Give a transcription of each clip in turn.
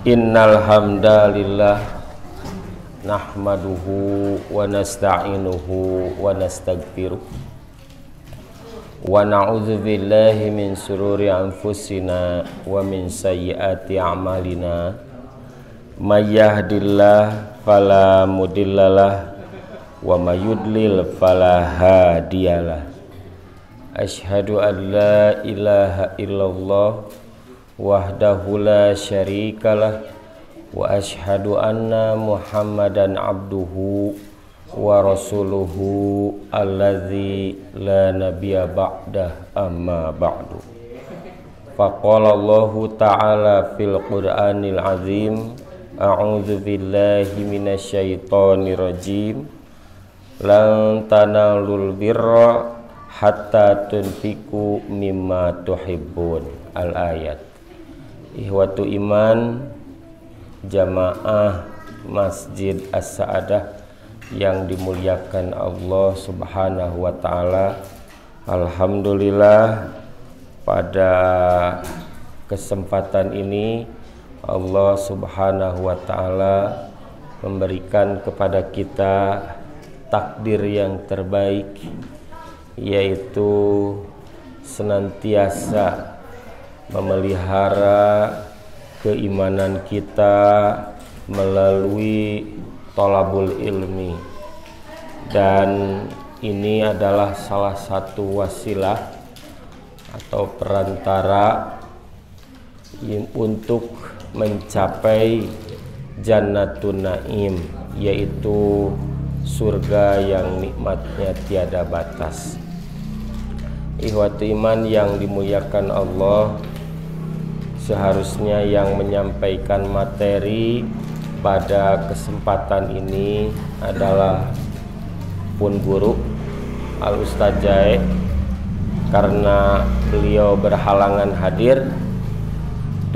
Innal hamdalillah nahmaduhu wa nasta'inuhu wa nastaghfiruh wa na'udzu billahi min sururi anfusina wa min sayyiati a'malina may yahdihillahu fala mudhillalah wa may yudlil fala hadiyalah. Asyhadu an la ilaha illallah wahdahu la syarikalah wa asyhadu anna Muhammadan abduhu wa rasuluhu alladzi la nabiyya ba'dah amma ba'du. Faqala Allahu ta'ala fil Qur'anil azim, a'udzu billahi minasyaitonir rajim, lan tanalul birra hatta tunfiqu mimma tuhibbun. Al-ayat. Ihwatu iman jamaah Masjid As-Sa'adah yang dimuliakan Allah Subhanahu wa taala. Alhamdulillah, pada kesempatan ini Allah Subhanahu wa taala memberikan kepada kita takdir yang terbaik, yaitu senantiasa memelihara keimanan kita melalui thalabul ilmi, dan ini adalah salah satu wasilah atau perantara untuk mencapai Jannatun Naim, yaitu surga yang nikmatnya tiada batas. Ihwatu iman yang dimuliakan Allah, seharusnya yang menyampaikan materi pada kesempatan ini adalah Pun Guru Al-Ustadz Jae, karena beliau berhalangan hadir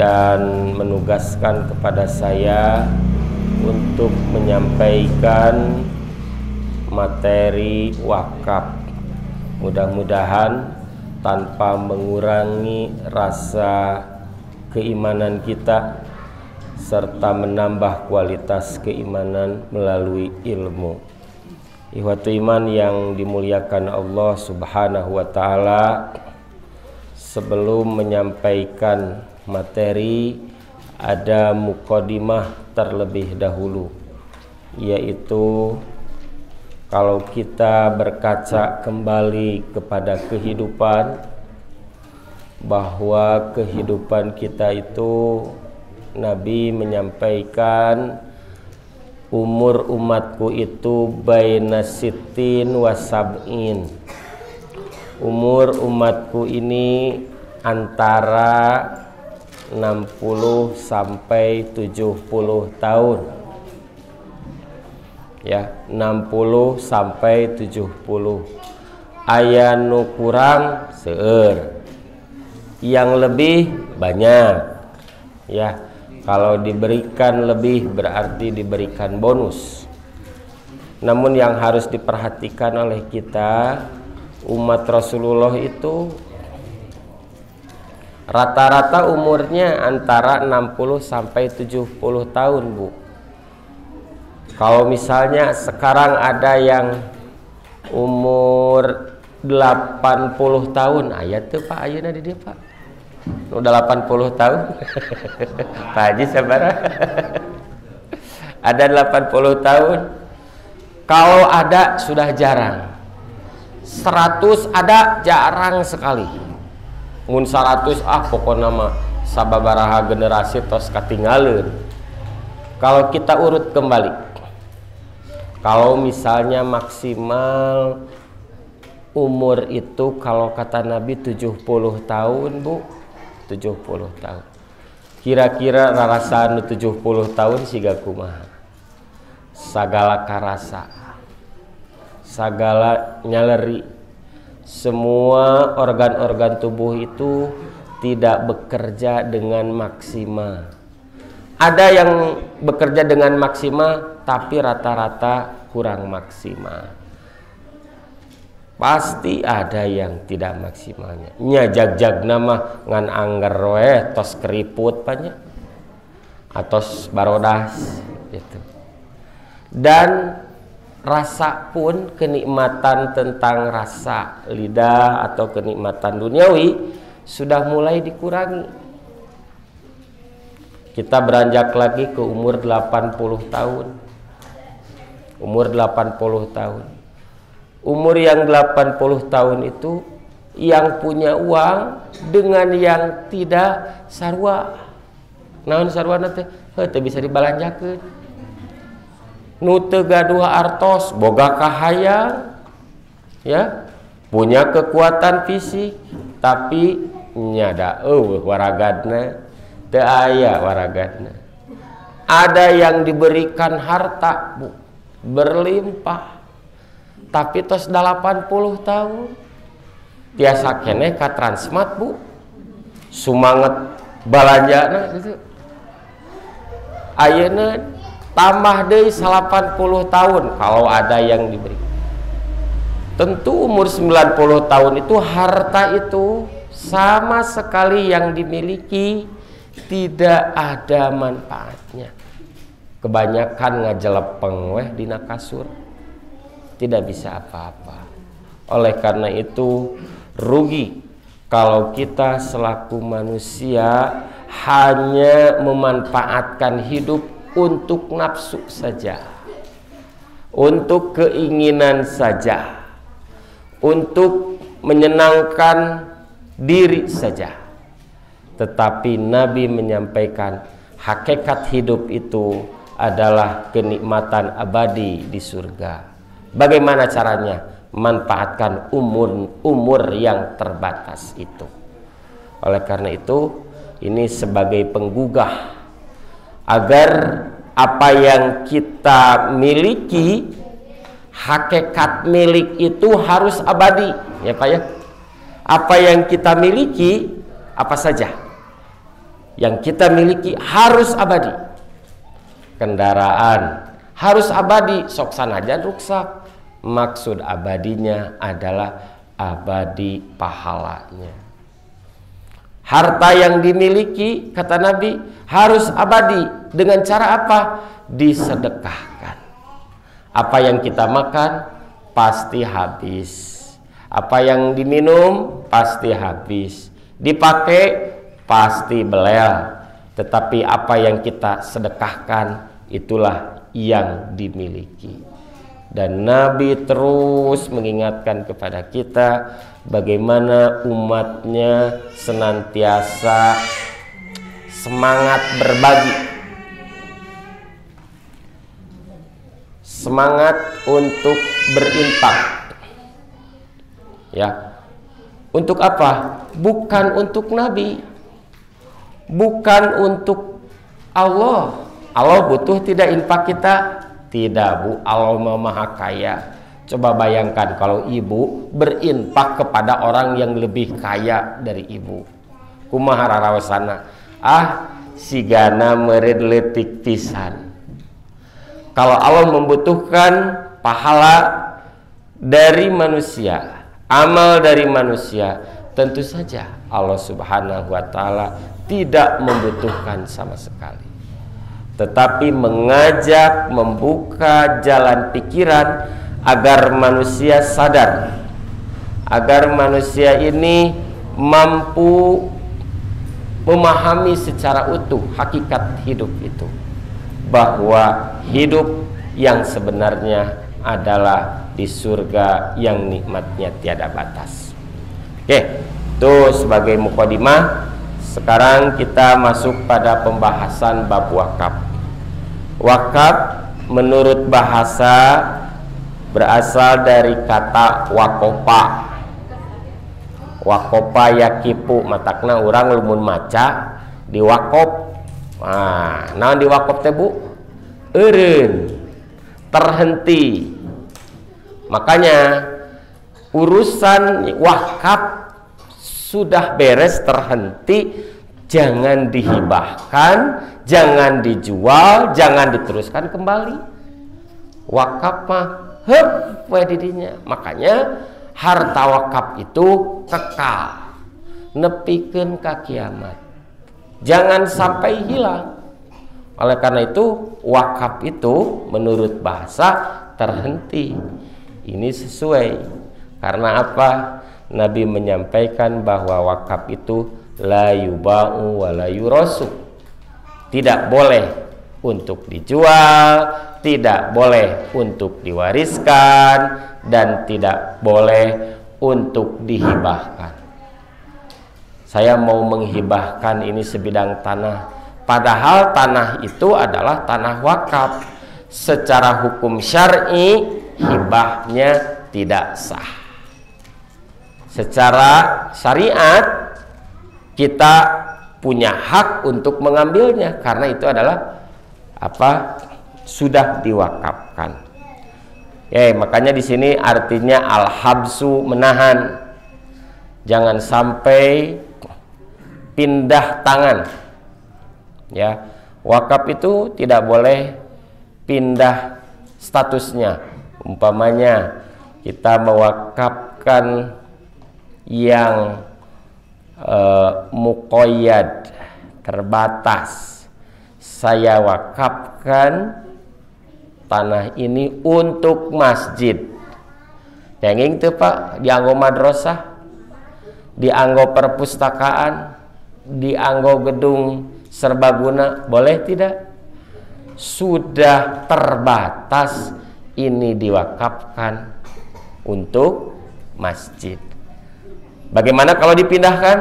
dan menugaskan kepada saya untuk menyampaikan materi wakaf. Mudah-mudahan tanpa mengurangi rasa keimanan kita serta menambah kualitas keimanan melalui ilmu. Ihwatu iman yang dimuliakan Allah Subhanahu wa taala, sebelum menyampaikan materi ada mukadimah terlebih dahulu, yaitu kalau kita berkaca kembali kepada kehidupan, bahwa kehidupan kita itu Nabi menyampaikan umur umatku itu baina sittin wa sab'in. Umur umatku ini antara 60 sampai 70 tahun. Ya, 60 sampai 70. Aya nu kurang seueur, yang lebih banyak. Ya, kalau diberikan lebih berarti diberikan bonus. Namun yang harus diperhatikan oleh kita, umat Rasulullah itu rata-rata umurnya antara 60 sampai 70 tahun, Bu. Kalau misalnya sekarang ada yang umur 80 tahun, ayat tuh Pak, ayeuna di dia Pak. Udah 80 tahun. Pak Haji sabar. Ada 80 tahun. Kalau ada sudah jarang. 100 ada jarang sekali. Mun 100 pokoknya mah sababaraha generasi tos katinggalin. Kalau kita urut kembali, kalau misalnya maksimal umur itu kalau kata Nabi 70 tahun, Bu. 70 tahun. Kira-kira rarasan 70 tahun siga kumaha? Sagala karasa, sagala nyaleri, semua organ-organ tubuh itu tidak bekerja dengan maksimal. Ada yang bekerja dengan maksimal, tapi rata-rata kurang maksimal. Pasti ada yang tidak maksimalnya. Nya jag-jag nama ngan angger we tos keriput banyak. atos barodas gitu. Dan rasa pun, kenikmatan tentang rasa lidah atau kenikmatan duniawi sudah mulai dikurangi. Kita beranjak lagi ke umur 80 tahun. Umur 80 tahun. Umur yang 80 tahun itu yang punya uang dengan yang tidak sarua. Naon sarua teh? Teu bisa dibalanjakeun. Nu teu gaduh artos, boga kahayang, ya, punya kekuatan fisik, tapi nyada waragadna teu aya waragadna. Ada yang diberikan harta, Bu, berlimpah, tapi tos 80 tahun tiasa keneh ka Transmart, Bu, sumanget balanjana gitu. Ayeuna tambah deui 80 tahun kalau ada yang diberi. Tentu umur 90 tahun itu harta itu sama sekali yang dimiliki tidak ada manfaatnya. Kebanyakan ngajelepeng weh dina kasur, tidak bisa apa-apa. Oleh karena itu rugi kalau kita selaku manusia hanya memanfaatkan hidup untuk nafsu saja, untuk keinginan saja, untuk menyenangkan diri saja. Tetapi Nabi menyampaikan hakikat hidup itu adalah kenikmatan abadi di surga. Bagaimana caranya? Manfaatkan umur yang terbatas itu. Oleh karena itu, ini sebagai penggugah agar apa yang kita miliki, hakikat milik itu harus abadi, ya Pak ya. Apa yang kita miliki, apa saja yang kita miliki harus abadi. Kendaraan harus abadi, sok sanajan ruksak. Maksud abadinya adalah abadi pahalanya. Harta yang dimiliki, kata Nabi, harus abadi. Dengan cara apa? Disedekahkan. Apa yang kita makan pasti habis. Apa yang diminum pasti habis. Dipakai pasti belel. Tetapi apa yang kita sedekahkan itulah yang dimiliki. Dan Nabi terus mengingatkan kepada kita bagaimana umatnya senantiasa semangat berbagi, semangat untuk berinfak. Ya. Untuk apa? Bukan untuk Nabi, bukan untuk Allah. Allah butuh tidak infak kita? Tidak, Bu. Allah Maha Kaya. Coba bayangkan kalau ibu berinfak kepada orang yang lebih kaya dari ibu. Kumaha rarawasana? Sigana meureud leutik pisan. Kalau Allah membutuhkan pahala dari manusia, amal dari manusia, tentu saja Allah Subhanahu wa taala tidak membutuhkan sama sekali. Tetapi mengajak, membuka jalan pikiran agar manusia sadar, agar manusia ini mampu memahami secara utuh hakikat hidup itu, bahwa hidup yang sebenarnya adalah di surga yang nikmatnya tiada batas. Oke, itu sebagai mukadimah. Sekarang kita masuk pada pembahasan bab wakaf. Wakaf menurut bahasa berasal dari kata wakopa. Wakopa yakipu, matakna urang lumun maca di wakop. Naon di wakop teh, Bu? Eureun, terhenti. Makanya urusan wakaf sudah beres, terhenti, jangan dihibahkan, jangan dijual, jangan diteruskan kembali. Wakaf mah didinya. Makanya harta wakaf itu kekal, nepikeun ka kiamat. Jangan sampai hilang. Oleh karena itu wakaf itu menurut bahasa terhenti. Ini sesuai. Karena apa? Nabi menyampaikan bahwa wakaf itu la yuba'u wa la yurasu. Tidak boleh untuk dijual, tidak boleh untuk diwariskan, dan tidak boleh untuk dihibahkan. Saya mau menghibahkan ini sebidang tanah, padahal tanah itu adalah tanah wakaf. Secara hukum syar'i hibahnya tidak sah. Secara syariat kita punya hak untuk mengambilnya karena itu adalah sudah diwakafkan. Makanya di sini artinya al-habsu, menahan. Jangan sampai pindah tangan. Ya, wakaf itu tidak boleh pindah statusnya. Umpamanya kita mewakafkan yang muqayyad, terbatas. Saya wakafkan tanah ini untuk masjid. Yang itu Pak, dianggo madrasah, dianggo perpustakaan, dianggo gedung serbaguna, boleh tidak? Sudah terbatas, ini diwakafkan untuk masjid. Bagaimana kalau dipindahkan?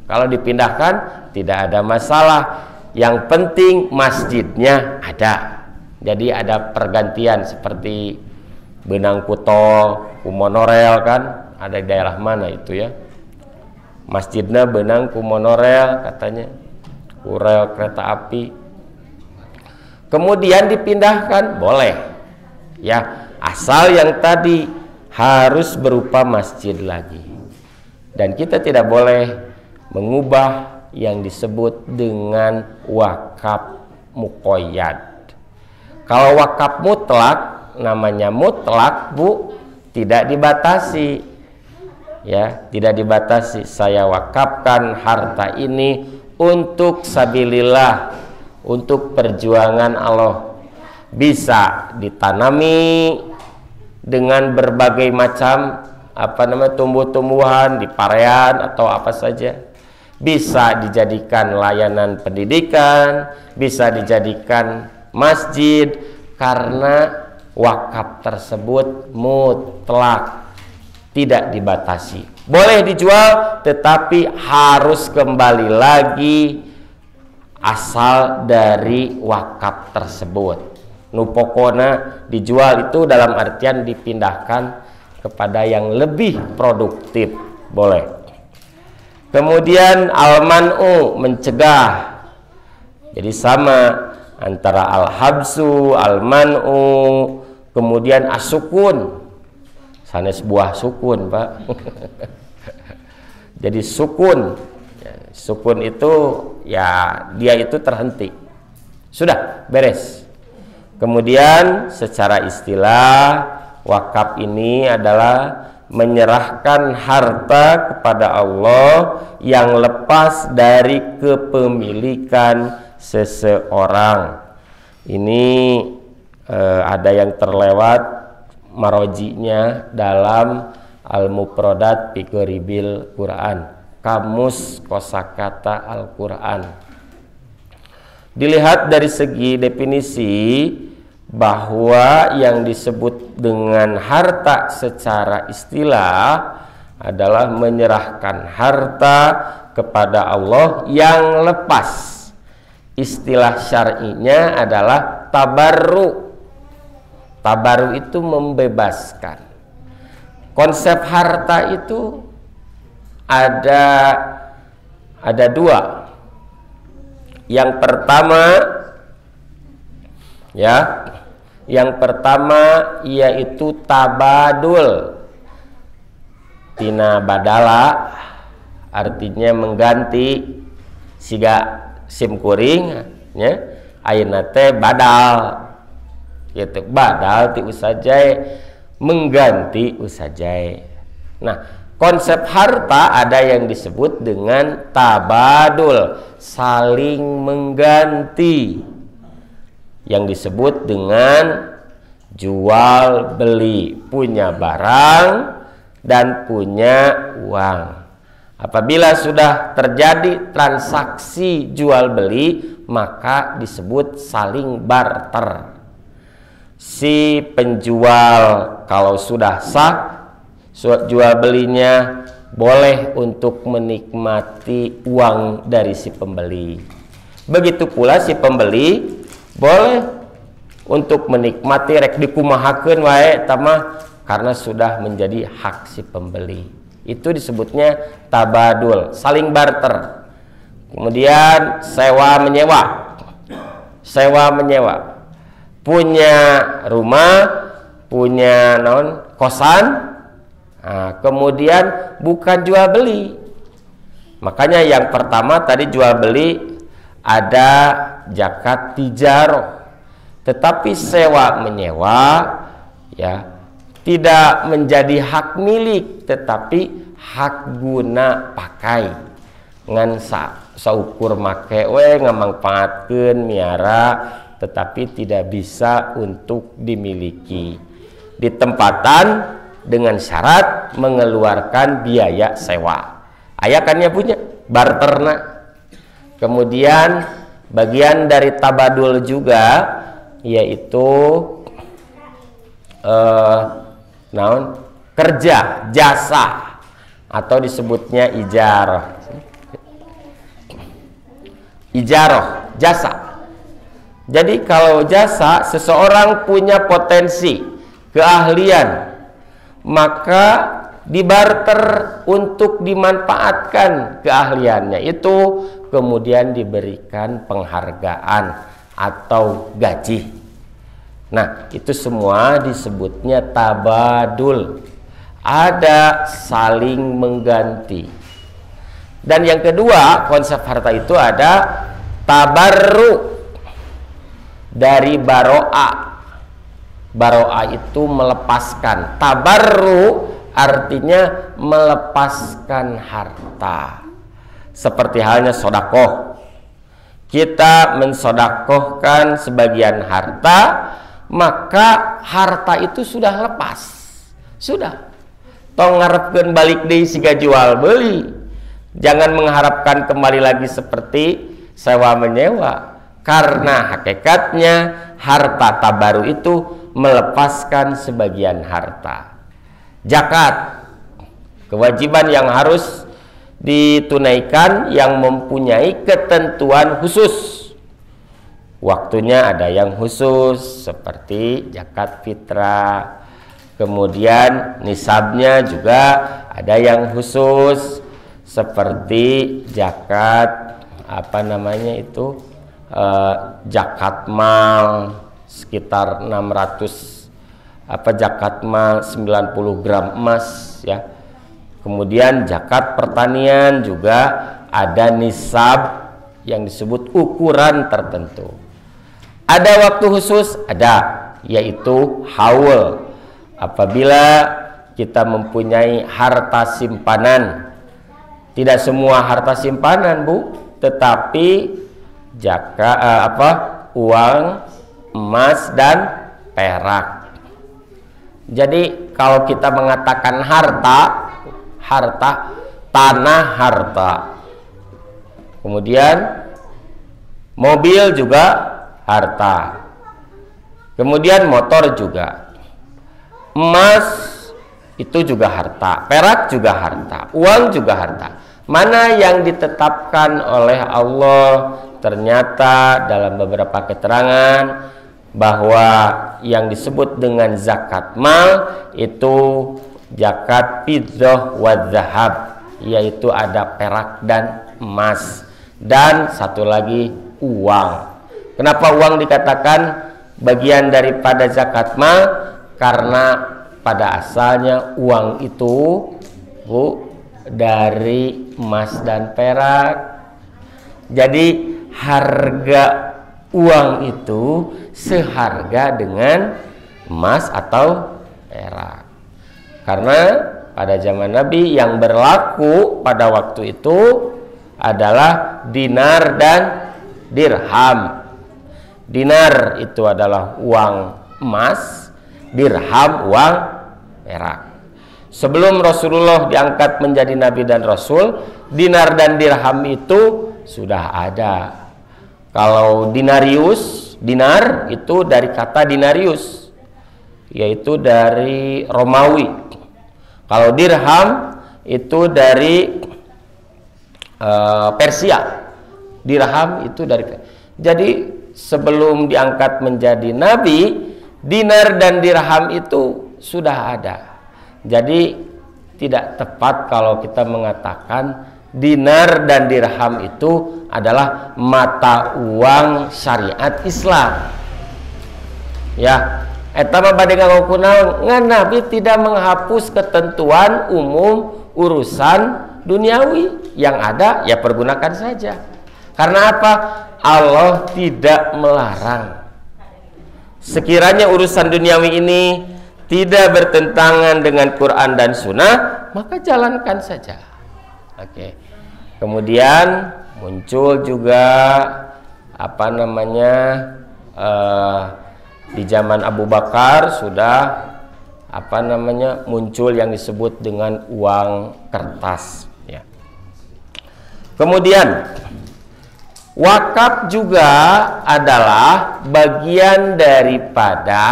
Kalau dipindahkan tidak ada masalah. Yang penting masjidnya ada. Jadi ada pergantian seperti Benang Kuto, Kumonorel kan, ada di daerah mana itu ya? Masjidnya Benang Kumonorel katanya, kurel kereta api. Kemudian dipindahkan boleh, ya asal yang tadi harus berupa masjid lagi. Dan kita tidak boleh mengubah yang disebut dengan wakaf muqayyad. Kalau wakaf mutlak, namanya mutlak Bu, tidak dibatasi. Ya, tidak dibatasi. Saya wakafkan harta ini untuk sabilillah, untuk perjuangan Allah. Bisa ditanami dengan berbagai macam tumbuh-tumbuhan di parean atau apa saja. Bisa dijadikan layanan pendidikan, bisa dijadikan masjid, karena wakaf tersebut mutlak, tidak dibatasi. Boleh dijual, tetapi harus kembali lagi asal dari wakaf tersebut. Nu pokona dijual itu dalam artian dipindahkan kepada yang lebih produktif, boleh. Kemudian al-man'u, mencegah. Jadi sama antara al-habsu, al-man'u, kemudian as-sukun. Sanes buah sukun, Pak. Jadi sukun. Sukun itu ya dia itu terhenti. Sudah beres. Kemudian secara istilah wakaf ini adalah menyerahkan harta kepada Allah yang lepas dari kepemilikan seseorang. Ini ada yang terlewat marojinya dalam Al-Mufradat fi Gharibil Quran, kamus kosakata Al-Quran. Dilihat dari segi definisi bahwa yang disebut dengan harta secara istilah adalah menyerahkan harta kepada Allah yang lepas. Istilah syar'inya adalah tabarru. Tabarru itu membebaskan. Konsep harta itu ada dua. Yang pertama yaitu tabadul. Tina badala artinya mengganti, siga sim kuring nya ayeuna teh badal. Gitu, badal ti usajai, mengganti usajai. Nah, konsep harta ada yang disebut dengan tabadul, saling mengganti. yang disebut dengan jual beli, punya barang dan punya uang. Apabila sudah terjadi transaksi jual beli, maka disebut saling barter. Si penjual kalau sudah sah jual belinya, boleh untuk menikmati uang dari si pembeli. Begitu pula si pembeli boleh untuk menikmati rek dikumahakeun wae tamah karena sudah menjadi hak si pembeli. Itu disebutnya tabadul, saling barter. Kemudian sewa menyewa. Sewa menyewa. Punya rumah, punya kosan. Nah, kemudian bukan jual beli. Makanya yang pertama tadi jual beli ada zakat tijaroh. Tetapi sewa menyewa ya tidak menjadi hak milik, tetapi hak guna pakai. Ngan saukur make we ngamangpaatkeun miara, tetapi tidak bisa untuk dimiliki. Ditempatan dengan syarat mengeluarkan biaya sewa. Ayakannya punya barterna. Kemudian bagian dari tabadul juga yaitu kerja, jasa, atau disebutnya ijarah. Ijarah, jasa. Jadi kalau jasa, seseorang punya potensi, keahlian, maka dibarter untuk dimanfaatkan keahliannya itu, kemudian diberikan penghargaan atau gaji. Nah, itu semua disebutnya tabadul. Ada saling mengganti. Dan yang kedua, konsep harta itu ada tabarru dari baro'a. Baro'a itu melepaskan. Tabarru artinya melepaskan harta. Seperti halnya sodakoh. Kita mensodakohkan sebagian harta, maka harta itu sudah lepas. Sudah. Tong ngarepkeun balik deui siga jual beli. Jangan mengharapkan kembali lagi seperti sewa menyewa. Karena hakikatnya harta tabaru itu melepaskan sebagian harta. Zakat, kewajiban yang harus ditunaikan yang mempunyai ketentuan khusus. Waktunya ada yang khusus seperti zakat fitrah. Kemudian nisabnya juga ada yang khusus seperti zakat zakat mal sekitar 600 zakat mal 90 gram emas ya. Kemudian zakat pertanian juga ada nisab yang disebut ukuran tertentu. Ada waktu khusus, ada, yaitu haul. Apabila kita mempunyai harta simpanan, tidak semua harta simpanan, Bu, tetapi uang, emas dan perak. Jadi kalau kita mengatakan harta, tanah harta. Kemudian mobil juga harta. Kemudian motor juga. Emas itu juga harta, perak juga harta, uang juga harta. Mana yang ditetapkan oleh Allah, ternyata dalam beberapa keterangan bahwa yang disebut dengan zakat mal itu zakat fiddah wa zahab, yaitu ada perak dan emas, dan satu lagi uang. Kenapa uang dikatakan bagian daripada zakat mal? Karena pada asalnya uang itu, Bu, dari emas dan perak. Jadi harga uang itu seharga dengan emas atau perak. Karena pada zaman Nabi yang berlaku pada waktu itu adalah dinar dan dirham. Dinar itu adalah uang emas, dirham uang perak. Sebelum Rasulullah diangkat menjadi nabi dan rasul, dinar dan dirham itu sudah ada. Kalau dinarius, dinar itu dari kata dinarius, yaitu dari Romawi. Kalau dirham itu dari Persia. Dirham itu dari. Jadi sebelum diangkat menjadi nabi, dinar dan dirham itu sudah ada. Jadi tidak tepat kalau kita mengatakan dinar dan dirham itu adalah mata uang syariat Islam. Ya, eta mah bade ngaku naon? Ngan Nabi tidak menghapus ketentuan umum urusan duniawi, yang ada ya pergunakan saja. Karena apa? Allah tidak melarang. Sekiranya urusan duniawi ini tidak bertentangan dengan Quran dan Sunnah, maka jalankan saja. Oke. Kemudian muncul juga apa namanya di zaman Abu Bakar sudah apa namanya muncul yang disebut dengan uang kertas. Ya. Kemudian wakaf juga adalah bagian daripada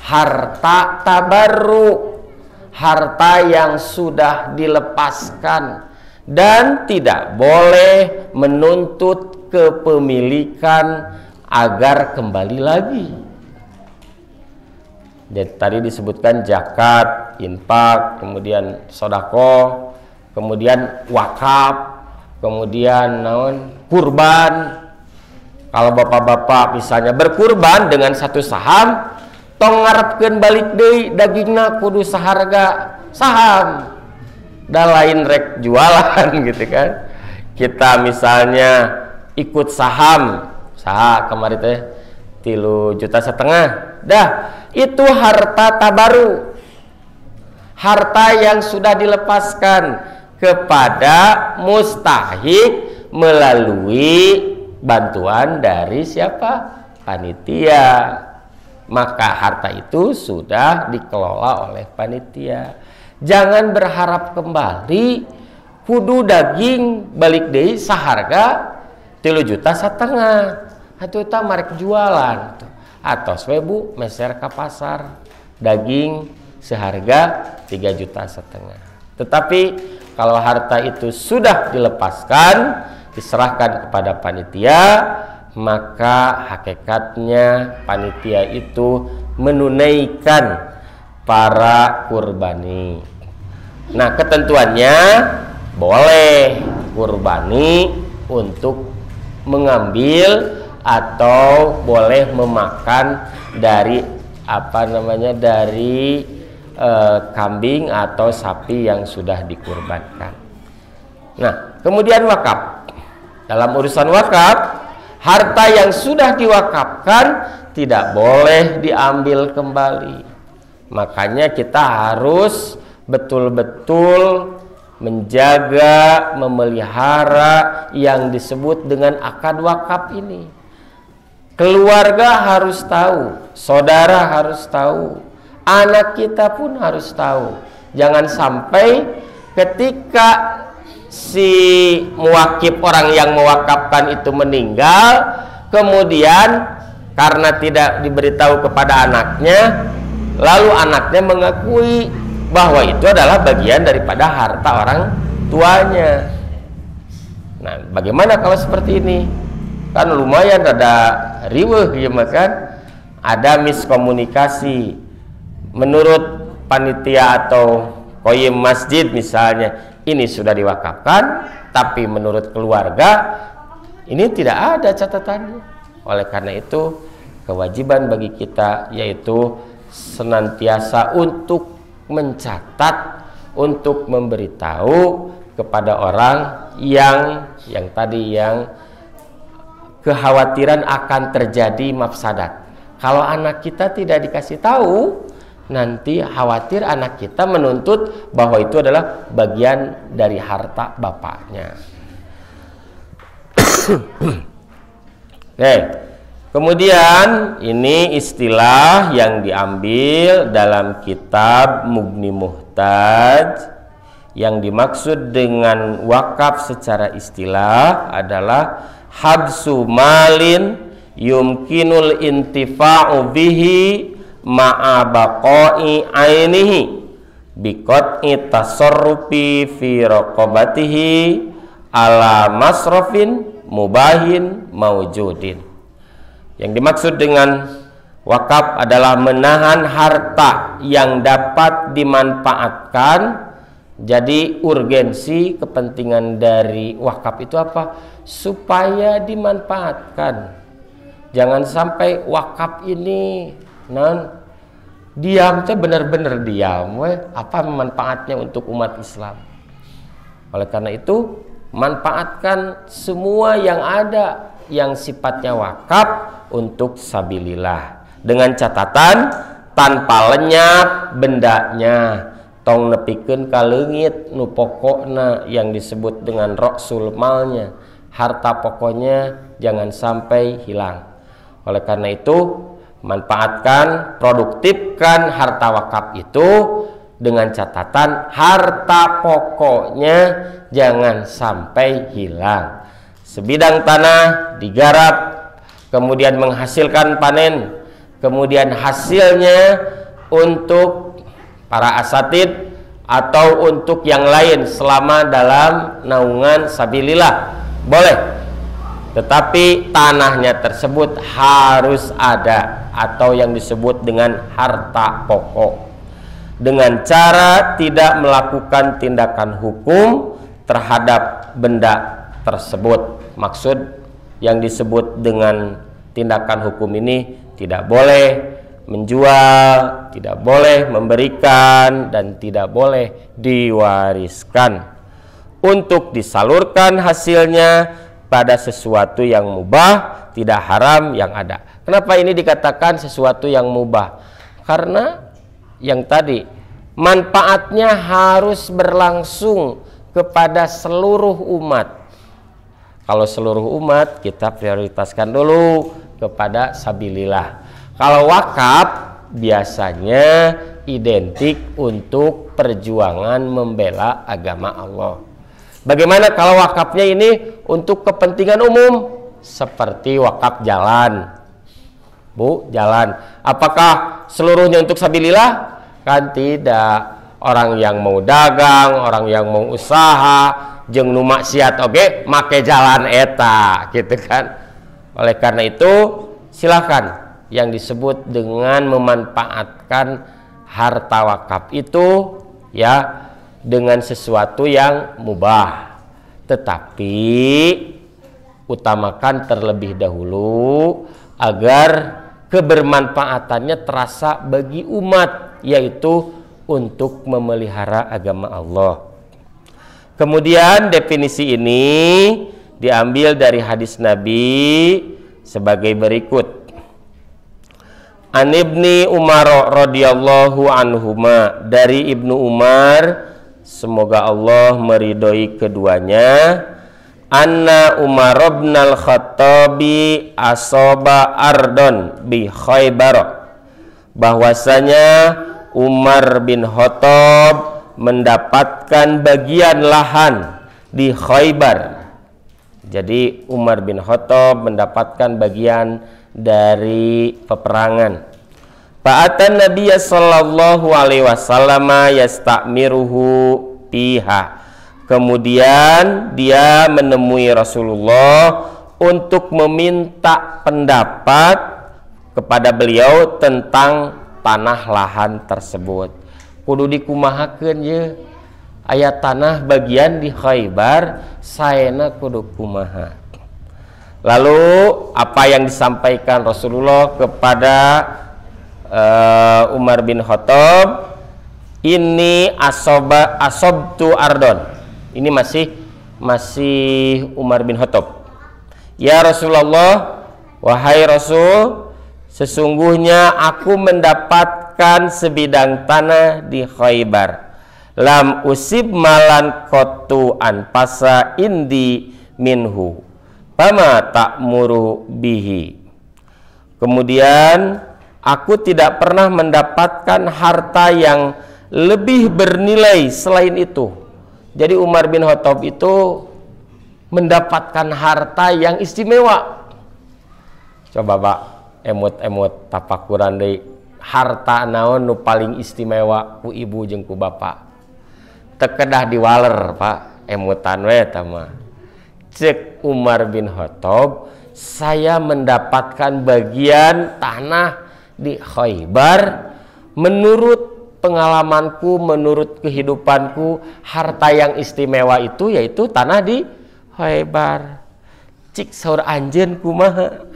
harta tabarruk, harta yang sudah dilepaskan dan tidak boleh menuntut kepemilikan agar kembali lagi. Jadi, tadi disebutkan zakat, infak, kemudian sedekah, kemudian wakaf, kemudian kurban. Kalau bapak-bapak misalnya berkurban dengan satu saham, tong ngarepkeun balik deui dagingna kudu saharga saham. Da lain rek jualan gitu kan. Kita misalnya ikut saham, saha kemarin teh 3,5 juta. Dah, itu harta tabaru. Harta yang sudah dilepaskan kepada mustahik melalui bantuan dari siapa? Panitia. Maka harta itu sudah dikelola oleh panitia. Jangan berharap kembali kudu daging balik deui saharga 3,5 juta. Atuh eta marek jualan atau Bu meser ka pasar daging seharga 3,5 juta. Tetapi kalau harta itu sudah dilepaskan, diserahkan kepada panitia, maka hakikatnya panitia itu menunaikan para kurbani. Nah, ketentuannya boleh kurbani untuk mengambil atau boleh memakan dari apa namanya dari kambing atau sapi yang sudah dikurbankan. Nah, kemudian wakaf. Dalam urusan wakaf, harta yang sudah diwakafkan tidak boleh diambil kembali. Makanya kita harus betul-betul menjaga, memelihara yang disebut dengan akad wakaf ini. Keluarga harus tahu, saudara harus tahu, anak kita pun harus tahu. Jangan sampai ketika si muwakif, orang yang mewakafkan itu meninggal, kemudian karena tidak diberitahu kepada anaknya, lalu anaknya mengakui bahwa itu adalah bagian daripada harta orang tuanya. Nah, bagaimana kalau seperti ini? Kan lumayan ada riweuh ya kan? Ada miskomunikasi. Menurut panitia atau koyim masjid misalnya, ini sudah diwakafkan, tapi menurut keluarga ini tidak ada catatannya. Oleh karena itu, kewajiban bagi kita yaitu senantiasa untuk mencatat, untuk memberitahu kepada orang yang tadi yang kekhawatiran akan terjadi mafsadat. Kalau anak kita tidak dikasih tahu, nanti khawatir anak kita menuntut bahwa itu adalah bagian dari harta bapaknya. Oke. Kemudian ini istilah yang diambil dalam kitab Mughni Muhtaj. Yang dimaksud dengan wakaf secara istilah adalah habsu malin yumkinul intifa'u bihi ma'a baqa'i ainihi biqat'i tasarrufi fi raqabatihi ala masrafin mubahin mawjudin. Yang dimaksud dengan wakaf adalah menahan harta yang dapat dimanfaatkan. Jadi urgensi kepentingan dari wakaf itu apa? Supaya dimanfaatkan. Jangan sampai wakaf ini diam, benar-benar diam. Apa manfaatnya untuk umat Islam? Oleh karena itu, manfaatkan semua yang ada yang sifatnya wakaf untuk sabilillah, dengan catatan tanpa lenyap bendanya, tong nepikeun ka leungit nu pokokna yang disebut dengan ra'sul malnya, harta pokoknya jangan sampai hilang. Oleh karena itu, manfaatkan, produktifkan harta wakaf itu dengan catatan harta pokoknya jangan sampai hilang. Sebidang tanah digarap, kemudian menghasilkan panen, kemudian hasilnya untuk para asatid atau untuk yang lain selama dalam naungan sabilillah boleh, tetapi tanahnya tersebut harus ada atau yang disebut dengan harta pokok, dengan cara tidak melakukan tindakan hukum terhadap benda tersebut. Maksud yang disebut dengan tindakan hukum ini tidak boleh menjual, tidak boleh memberikan, dan tidak boleh diwariskan. Untuk disalurkan hasilnya pada sesuatu yang mubah, tidak haram yang ada. Kenapa ini dikatakan sesuatu yang mubah? Karena yang tadi, manfaatnya harus berlangsung kepada seluruh umat. Kalau seluruh umat, kita prioritaskan dulu kepada sabilillah. Kalau wakaf biasanya identik untuk perjuangan membela agama Allah. Bagaimana kalau wakafnya ini untuk kepentingan umum? Seperti wakaf jalan. Bu, jalan. Apakah seluruhnya untuk sabilillah? Kan tidak. Orang yang mau dagang, orang yang mau usaha, jeung nu maksiat oge make jalan eta gitu kan. Oleh karena itu silakan yang disebut dengan memanfaatkan harta wakaf itu ya dengan sesuatu yang mubah, tetapi utamakan terlebih dahulu agar kebermanfaatannya terasa bagi umat, yaitu untuk memelihara agama Allah. Kemudian definisi ini diambil dari hadis Nabi sebagai berikut. An Ibni Umar radhiyallahu anhuma, dari Ibnu Umar, semoga Allah meridhoi keduanya, anna Umar bin al-Khattabi asaba ardon bi Khaybar, bahwasanya Umar bin Khattab mendapatkan bagian lahan di Khaybar. Jadi Umar bin Khattab mendapatkan bagian dari peperangan. Fa'atan Nabiy sallallahu alaihi wasallam yasta'miruhu fiha. Kemudian dia menemui Rasulullah untuk meminta pendapat kepada beliau tentang tanah lahan tersebut. Kudu dikumahakeun ye, aya tanah bagian di Khaybar, saena kudu kumaha. Lalu apa yang disampaikan Rasulullah kepada Umar bin Khattab? Ini asobtu ardon. Ini masih Umar bin Khattab. Ya Rasulullah, wahai Rasul, sesungguhnya aku mendapatkan sebidang tanah di Khaybar. Lam usib malan kotu anpasa indi minhu, fama ta'muru bihi. Kemudian aku tidak pernah mendapatkan harta yang lebih bernilai selain itu. Jadi Umar bin Khattab itu mendapatkan harta yang istimewa. Coba Pak, emot-emot tapakuran deui harta naon nu paling istimewa ku ibu jeung ku bapak. Teu kedah diwaler Pak, emutan we eta mah. Cek Umar bin Khattab, saya mendapatkan bagian tanah di Khaybar menurut pengalamanku, menurut kehidupanku, harta yang istimewa itu yaitu tanah di Khaybar. Cik saur anjeun kumaha?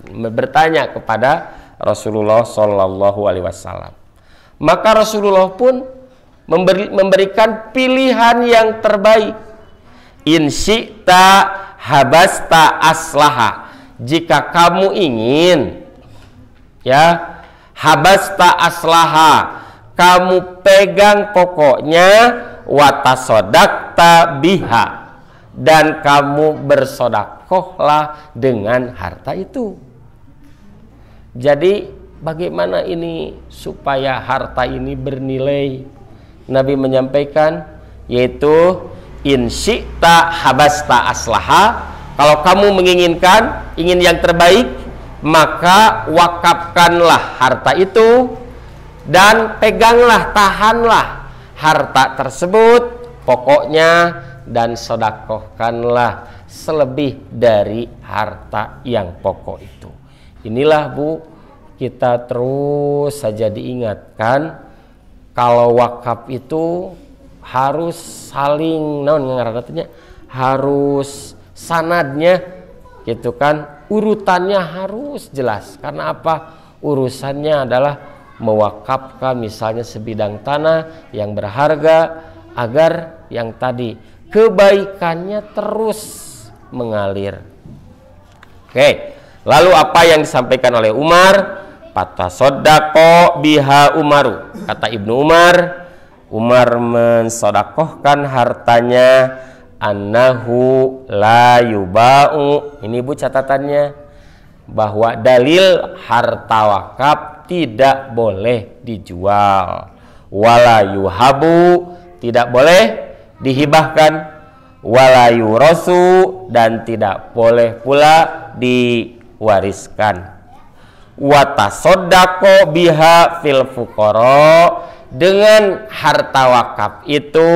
Bertanya kepada Rasulullah Shallallahu Alaihi Wasallam. Maka Rasulullah pun memberikan pilihan yang terbaik. In syi'ta habasta aslaha. Jika kamu ingin, ya, habasta aslaha, kamu pegang pokoknya, watasodakta biha, dan kamu bersodakohlah dengan harta itu. Jadi bagaimana ini supaya harta ini bernilai? Nabi menyampaikan, yaitu in syi'ta habasta aslaha, kalau kamu menginginkan, ingin yang terbaik, maka wakafkanlah harta itu dan peganglah, tahanlah harta tersebut pokoknya, dan sodakohkanlah selebih dari harta yang pokok itu. Inilah Bu, kita terus saja diingatkan kalau wakaf itu harus saling harus sanadnya gitu kan, urutannya harus jelas. Karena apa? Urusannya adalah mewakafkan misalnya sebidang tanah yang berharga agar yang tadi kebaikannya terus mengalir. Oke, lalu apa yang disampaikan oleh Umar? Patasoddaqo biha Umaru. Kata Ibnu Umar, Umar mensodakohkan hartanya, annahu la yuba'u. Ini Bu catatannya, bahwa dalil harta wakaf tidak boleh dijual, wala yuhabu, tidak boleh dihibahkan, wala yurasu, dan tidak boleh pula diwariskan. Watasoddaqo biha fil fuqara, dengan harta wakaf itu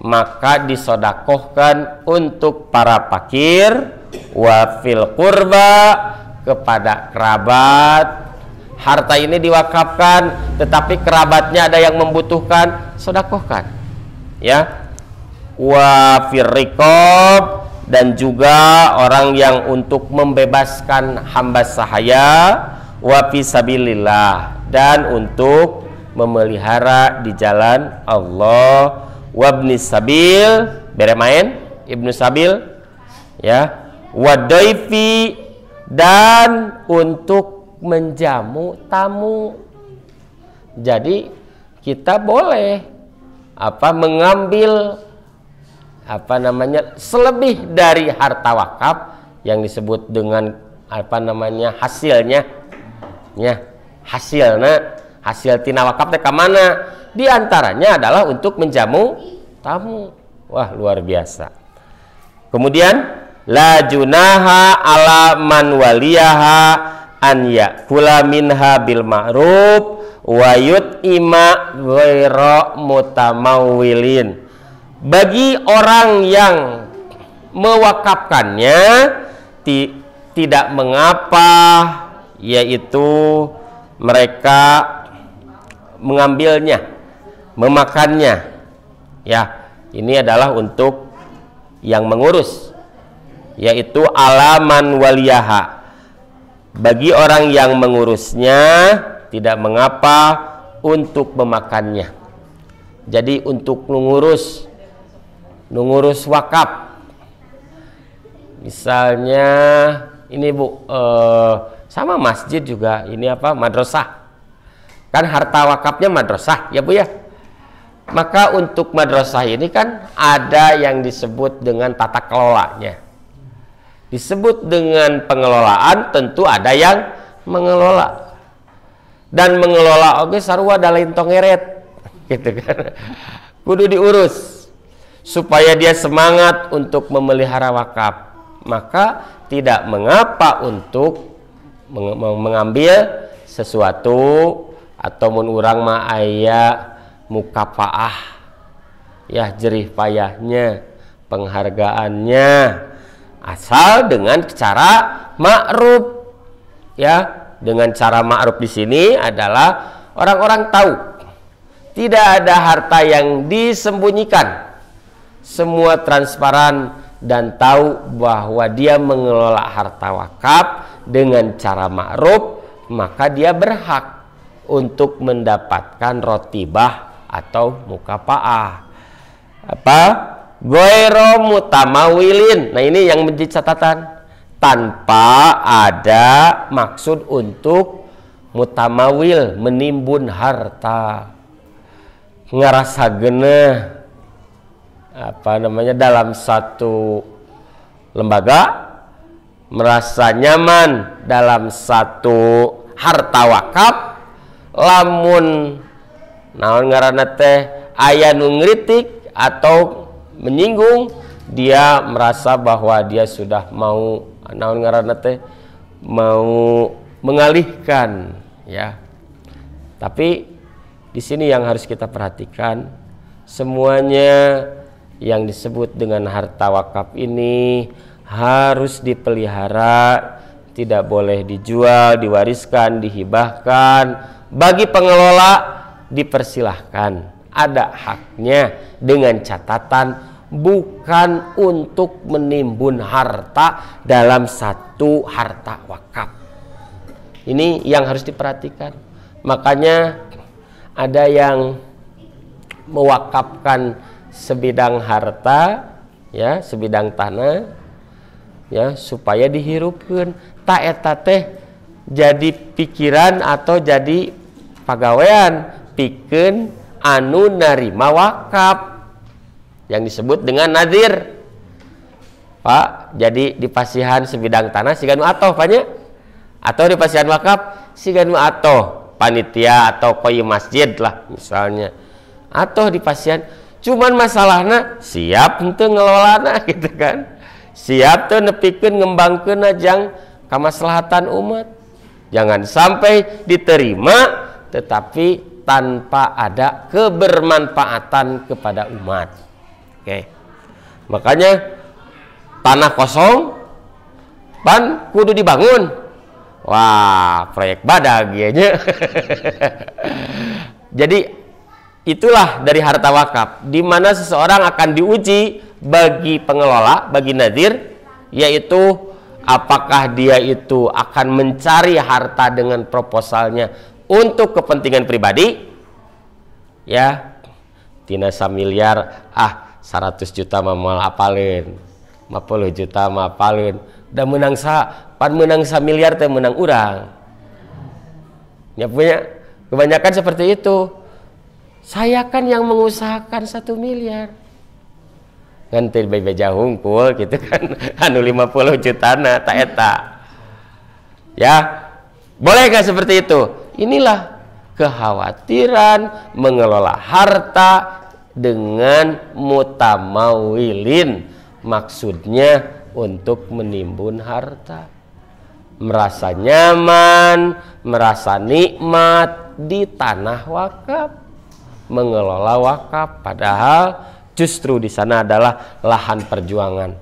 maka disodakohkan untuk para fakir, wa fil qurba, kepada kerabat. Harta ini diwakafkan tetapi kerabatnya ada yang membutuhkan, sodakohkan, ya. Wa fir riqab, dan juga orang yang untuk membebaskan hamba sahaya, wa fisabilillah, dan untuk memelihara di jalan Allah, wabni sabil, bere main ibnu sabil, ya, wadaifi, dan untuk menjamu tamu. Jadi kita boleh mengambil selebih dari harta wakaf yang disebut dengan hasilnya, ya, hasil tina wakaf teh ka mana? Di antaranya adalah untuk menjamu tamu. Wah, luar biasa. Kemudian la junaha ala man waliyaha an yakula minha bil ma'ruf wa yut'ima ghaira mutamawwilin. Bagi orang yang mewakafkannya tidak mengapa, yaitu mereka mengambilnya, memakannya, ya. Ini adalah untuk yang mengurus, yaitu alaman waliyaha, bagi orang yang mengurusnya tidak mengapa untuk memakannya. Jadi untuk mengurus wakaf, misalnya ini Bu, sama masjid juga ini madrasah, kan harta wakafnya madrasah, ya Bu ya. Maka untuk madrasah ini kan ada yang disebut dengan tata kelolanya. Disebut dengan pengelolaan, tentu ada yang mengelola. Dan mengelola oge sarua da lain tongeret gitu kan. Kudu diurus supaya dia semangat untuk memelihara wakaf. Maka tidak mengapa untuk mengambil sesuatu atau mun urang mah aya mukafaah ya, jerih payahnya, penghargaannya, asal dengan cara ma'ruf ya. Dengan cara ma'ruf di sini adalah orang-orang tahu tidak ada harta yang disembunyikan, semua transparan dan tahu bahwa dia mengelola harta wakaf dengan cara ma'ruf, maka dia berhak untuk mendapatkan rotibah atau mukafaah. Apa? Goiro mutamawilin. Nah, ini yang menjadi catatan. Tanpa ada maksud untuk mutamawil, menimbun harta, ngerasa geneh dalam satu lembaga, merasa nyaman dalam satu harta wakaf, lamun naon ngaranna teh aya nu ngritik atau menyinggung, dia merasa bahwa dia sudah mau naon ngaranna teh mau mengalihkan ya. Tapi di sini yang harus kita perhatikan, semuanya yang disebut dengan harta wakaf ini harus dipelihara, tidak boleh dijual, diwariskan, dihibahkan. Bagi pengelola dipersilahkan, ada haknya, dengan catatan bukan untuk menimbun harta dalam satu harta wakaf. Ini yang harus diperhatikan. Makanya ada yang mewakafkan sebidang harta ya, sebidang tanah ya, supaya dihirupkeun. Ta eta teh jadi pikiran atau jadi pagawean pikeun anu narima wakaf yang disebut dengan nazir. Pak, jadi di pasihan sebidang tanah siga nu atoh panya, atau di pasihan wakaf siga nu atoh panitia atau koi masjid lah misalnya, atau di pasihan. Cuman masalahna siap henteu ngelolana gitu kan, siap tuh nepikeun ngembangkeun ajang kamaslahatan umat. Jangan sampai diterima tetapi tanpa ada kebermanfaatan kepada umat. Oke. Makanya tanah kosong pan kudu dibangun. Wah, proyek badag ya nya. Jadi itulah dari harta wakaf, di mana seseorang akan diuji bagi pengelola, bagi nazir, yaitu apakah dia itu akan mencari harta dengan proposalnya untuk kepentingan pribadi, ya, tina samiliar, 100 juta mah moal apalin, 50 juta mah apalin, dan menang pan menang miliar teh menang urang. Ya punya kebanyakan seperti itu. Saya kan yang mengusahakan 1 miliar. Nganti bebeja hungkul gitu kan. Anu 50 juta na ta eta. Ya. Boleh gak seperti itu? Inilah kekhawatiran mengelola harta dengan mutamawilin, maksudnya untuk menimbun harta, merasa nyaman, merasa nikmat di tanah wakaf, mengelola wakaf, padahal justru di sana adalah lahan perjuangan.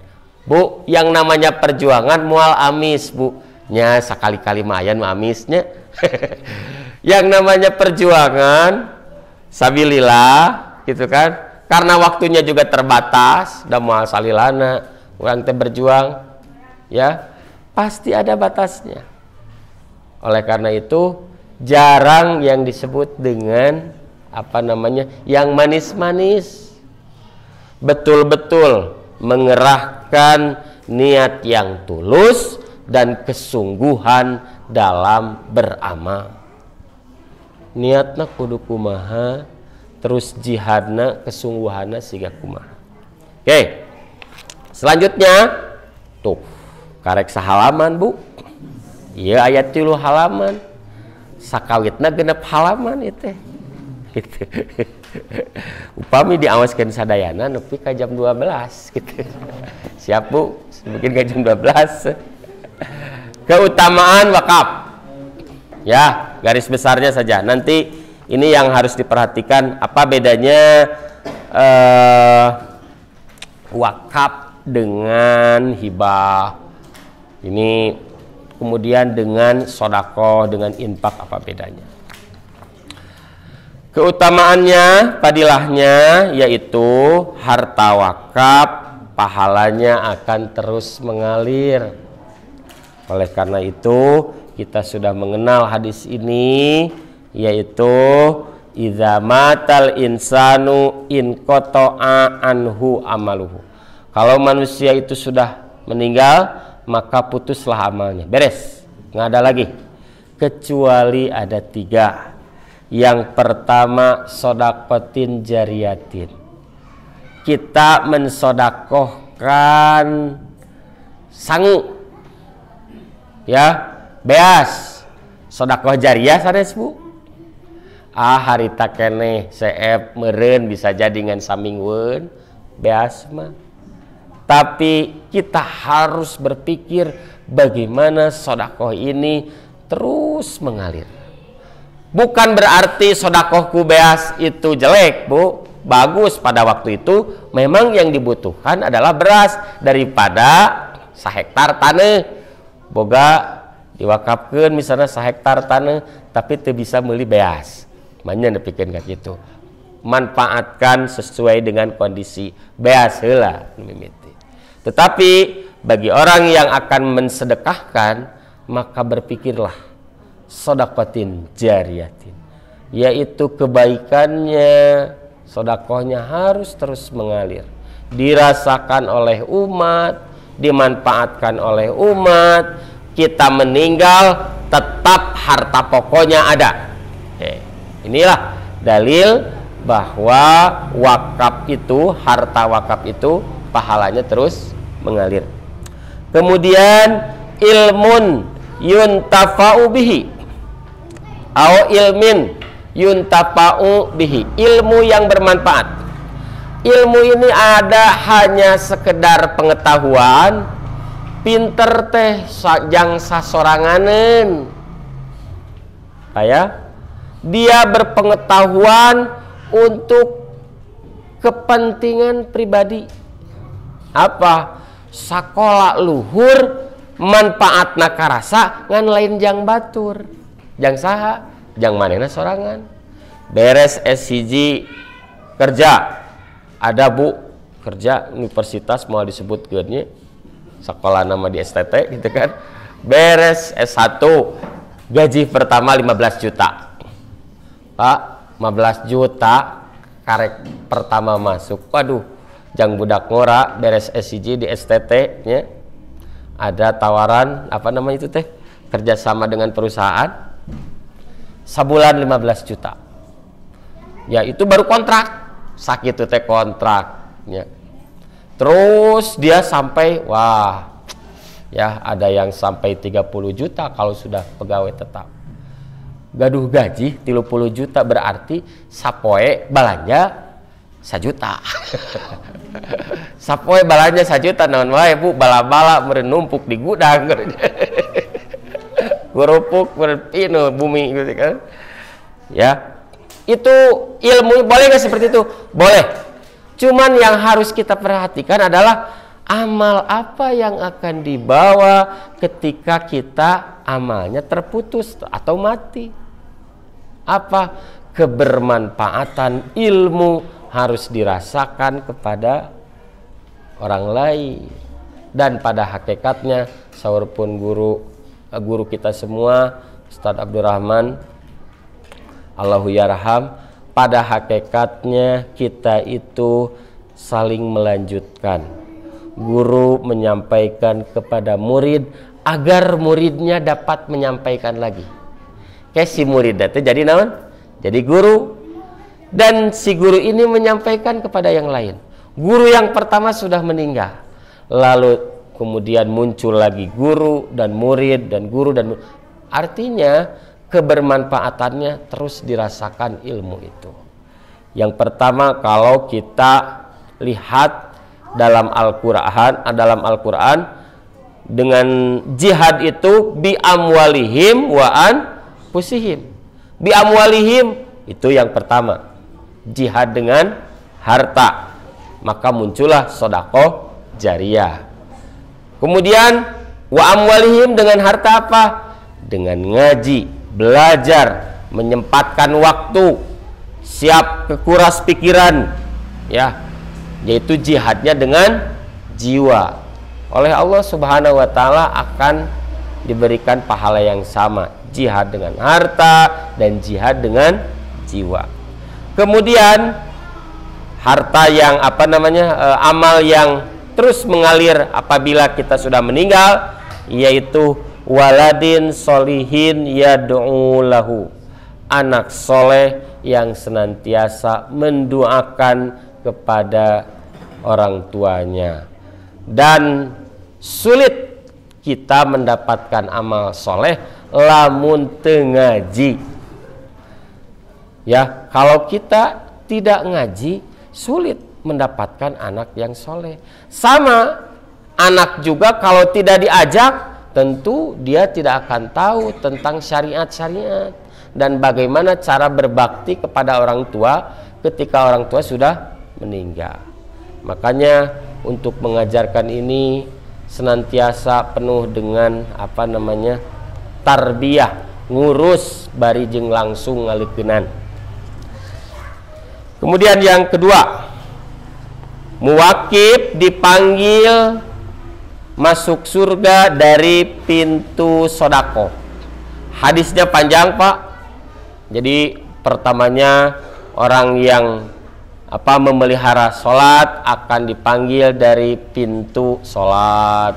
Bu, yang namanya perjuangan mual amis, Bu, nya sekali-kali mayan amisnya. Yang namanya perjuangan sabilillah gitu kan, karena waktunya juga terbatas, dan mual salilana orang teh berjuang ya, pasti ada batasnya. Oleh karena itu jarang yang disebut dengan yang manis-manis, betul-betul mengerahkan niat yang tulus dan kesungguhan dalam beramal. Niatna kudu kumaha, terus jihadna kesungguhanna siga kumaha. Oke. Selanjutnya tuh karek sahalaman, Bu. Iya ayat 3 halaman. Sakawitna genep halaman itu. Gitu. Upami diawaskeun sadayana nepi ka jam 12 gitu. Siap Bu, mungkin ka jam 12. Keutamaan wakaf. Ya, garis besarnya saja. Nanti ini yang harus diperhatikan, apa bedanya wakaf dengan hibah. Ini kemudian dengan sodako, dengan infak, apa bedanya? Keutamaannya, padilahnya, yaitu harta wakaf pahalanya akan terus mengalir. Oleh karena itu kita sudah mengenal hadis ini, yaitu idza matal insanu in qata'a anhu amaluhu. Kalau manusia itu sudah meninggal, maka putuslah amalnya, beres, nggak ada lagi, kecuali ada 3. Yang pertama, sodakotin jariyatin. Kita mensodakohkan sangu, ya, beas, sodakoh jariyah sanes Bu. Harita keneh seep meureun bisa jadi ngan samingweun beas mah. Tapi kita harus berpikir bagaimana sodakoh ini terus mengalir. Bukan berarti sodakohku beas itu jelek Bu, bagus. Pada waktu itu memang yang dibutuhkan adalah beras daripada sahektar tanah. Boga diwakafkeun misalnya sahektar tanah tapi teu bisa meuli beas. Manya nepikeun ka kitu. Manfaatkan sesuai dengan kondisi beas heula mimiti. Tetapi bagi orang yang akan mensedekahkan, maka berpikirlah sodakotin jariyatin, yaitu kebaikannya, sodakohnya harus terus mengalir, dirasakan oleh umat, dimanfaatkan oleh umat. Kita meninggal tetap harta pokoknya ada. Inilah dalil bahwa wakaf itu, harta wakaf itu pahalanya terus mengalir. Kemudian ilmun yuntafa'u bihi au ilmin yuntafa'u bihi, ilmu yang bermanfaat. Ilmu ini ada hanya sekedar pengetahuan, pinter teh jang sasoranganen. Dia berpengetahuan untuk kepentingan pribadi. Apa? Sakola luhur manfaatna karasa ngan lain jang batur. Jang saha? Jang manehna sorangan. Beres S1 kerja. Ada Bu kerja universitas mau disebutkeun nya. Sekolah nama di STT gitu kan. Beres S1 gaji pertama 15 juta. Pak, 15 juta karek pertama masuk. Waduh, jang budak ngora beres S1 di STT nya. Ada tawaran apa namanya itu teh? Kerjasama dengan perusahaan. Sabulan 15 juta. Ya itu baru kontrak. Sakit itu teh kontraknya. Terus dia sampai, wah, ya ada yang sampai 30 juta kalau sudah pegawai tetap. Gaduh gaji 30 juta berarti sapoe balanja 1 juta. Sapoe balanja 1 juta naon wae Bu, bala-bala meureun numpuk di gudang. Gurupuk berpinu bumi gitu kan. Ya. Itu ilmu boleh nggak seperti itu? Boleh. Cuman yang harus kita perhatikan adalah amal apa yang akan dibawa ketika kita amalnya terputus atau mati. Apa? Kebermanfaatan ilmu harus dirasakan kepada orang lain. Dan pada hakikatnya saur pun guru kita semua, Ustadz Abdurrahman Allahu yarham, pada hakikatnya kita itu saling melanjutkan. Guru menyampaikan kepada murid agar muridnya dapat menyampaikan lagi. Kayak si murid itu jadi naon? Jadi guru. Dan si guru ini menyampaikan kepada yang lain. Guru yang pertama sudah meninggal. Lalu kemudian muncul lagi guru dan murid dan guru dan murid. Artinya kebermanfaatannya terus dirasakan ilmu itu. Yang pertama, kalau kita lihat dalam Al-Quran, dengan jihad itu bi amwalihim wa anfusihim. Bi amwalihim itu yang pertama, jihad dengan harta, maka muncullah sedekah jariyah. Kemudian wa amwalihim dengan harta apa? Dengan ngaji, belajar, menyempatkan waktu, siap kekuras pikiran, ya, yaitu jihadnya dengan jiwa. Oleh Allah Subhanahu wa taala akan diberikan pahala yang sama, jihad dengan harta dan jihad dengan jiwa. Kemudian harta yang amal yang terus mengalir apabila kita sudah meninggal, yaitu waladin solihin yad'u lahu, anak soleh yang senantiasa mendoakan kepada orang tuanya. Dan sulit kita mendapatkan amal soleh lamun tengaji, ya. Kalau kita tidak ngaji, sulit mendapatkan anak yang soleh. Sama anak juga, kalau tidak diajak, tentu dia tidak akan tahu tentang syariat-syariat dan bagaimana cara berbakti kepada orang tua ketika orang tua sudah meninggal. Makanya untuk mengajarkan ini senantiasa penuh dengan tarbiyah, ngurus bari jeung langsung ngaleukeunnan. Kemudian yang kedua, muwakib dipanggil masuk surga dari pintu sodako. Hadisnya panjang, Pak. Jadi pertamanya orang yang memelihara sholat akan dipanggil dari pintu sholat.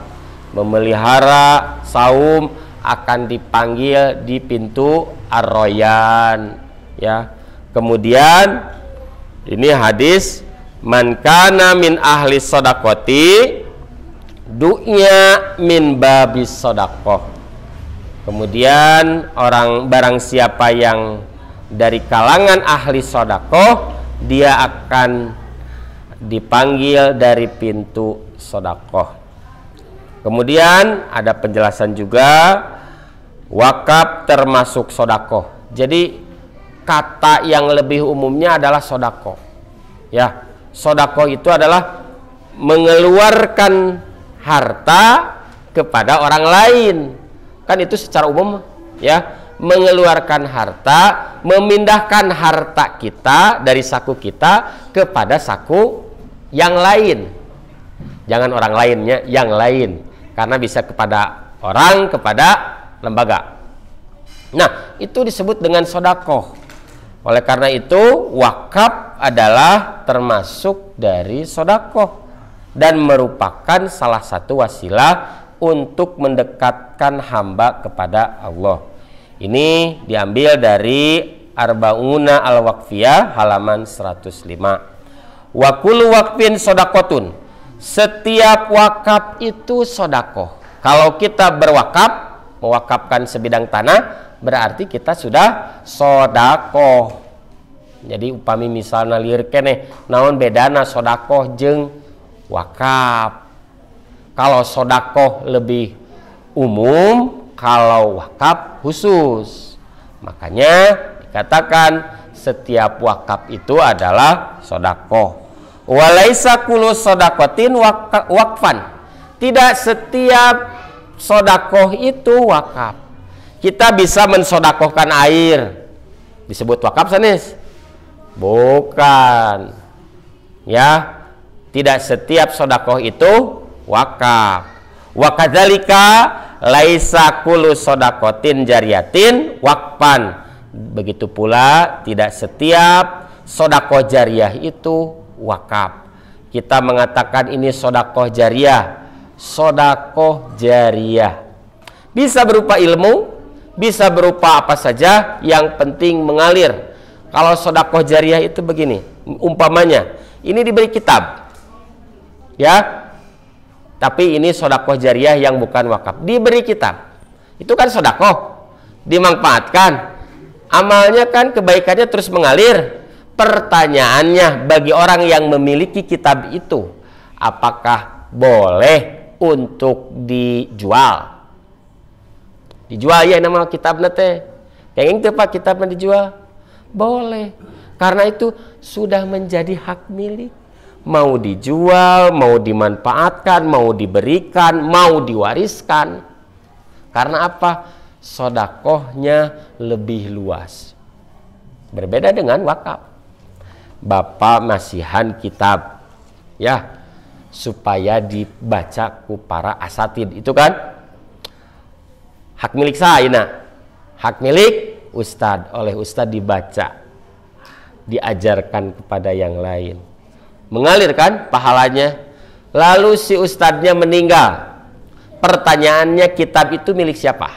Memelihara saum akan dipanggil di pintu ar-royan, ya. Kemudian ini hadis, man kana min ahli sodakoti du'nya min babis sodakoh. Kemudian barang siapa yang dari kalangan ahli sodakoh, dia akan dipanggil dari pintu sodakoh. Kemudian ada penjelasan juga, wakaf termasuk sodakoh. Jadi kata yang lebih umumnya adalah sodakoh, ya. Sodakoh itu adalah mengeluarkan harta kepada orang lain, kan itu secara umum, ya. Mengeluarkan harta, memindahkan harta kita dari saku kita kepada saku yang lain. Jangan orang lainnya, yang lain, karena bisa kepada orang, kepada lembaga. Nah, itu disebut dengan sodakoh. Oleh karena itu, wakaf adalah termasuk dari sodakoh dan merupakan salah satu wasilah untuk mendekatkan hamba kepada Allah. Ini diambil dari Arba'una Al-Waqfiyah halaman 105. Wa kullu waqfin sodakotun, setiap wakaf itu sodakoh. Kalau kita berwakaf, mewakafkan sebidang tanah, berarti kita sudah sodakoh. Jadi upami misalnya lieur keneh, naon bedana sodakoh jeung wakaf. Kalau sodakoh lebih umum, kalau wakaf khusus. Makanya dikatakan setiap wakaf itu adalah sodakoh. Walaisa kullu sodakotin wakfan, tidak setiap sodakoh itu wakaf. Kita bisa mensodakohkan air, disebut wakaf sanes? Bukan, ya. Tidak setiap sodakoh itu wakaf. Wa kadzalika laisa kullu sodakotin jariyatin wakfan. Begitu pula tidak setiap sodakoh jariyah itu wakaf. Kita mengatakan ini sodakoh jariyah. Sodakoh jariyah bisa berupa ilmu, bisa berupa apa saja, yang penting mengalir. Kalau sodakoh jariyah itu begini, umpamanya ini diberi kitab, ya, Tapi ini sodakoh jariah yang bukan wakaf. Diberi kitab. Itu kan sodakoh. Dimanfaatkan. Amalnya kan kebaikannya terus mengalir. Pertanyaannya bagi orang yang memiliki kitab itu, apakah boleh untuk dijual? Dijual ya nama kitabnya teh. Yang itu Pak kitabnya dijual? Boleh. Karena itu sudah menjadi hak milik. Mau dijual, mau dimanfaatkan, mau diberikan, mau diwariskan. Karena apa? Sodakohnya lebih luas. Berbeda dengan wakaf. Bapak masihan kitab, ya, supaya dibaca ku para asatid. Itu kan hak milik saya, nah. Hak milik ustadz, oleh ustadz dibaca, diajarkan kepada yang lain. Mengalirkan pahalanya. Lalu si ustadznya meninggal. Pertanyaannya, kitab itu milik siapa?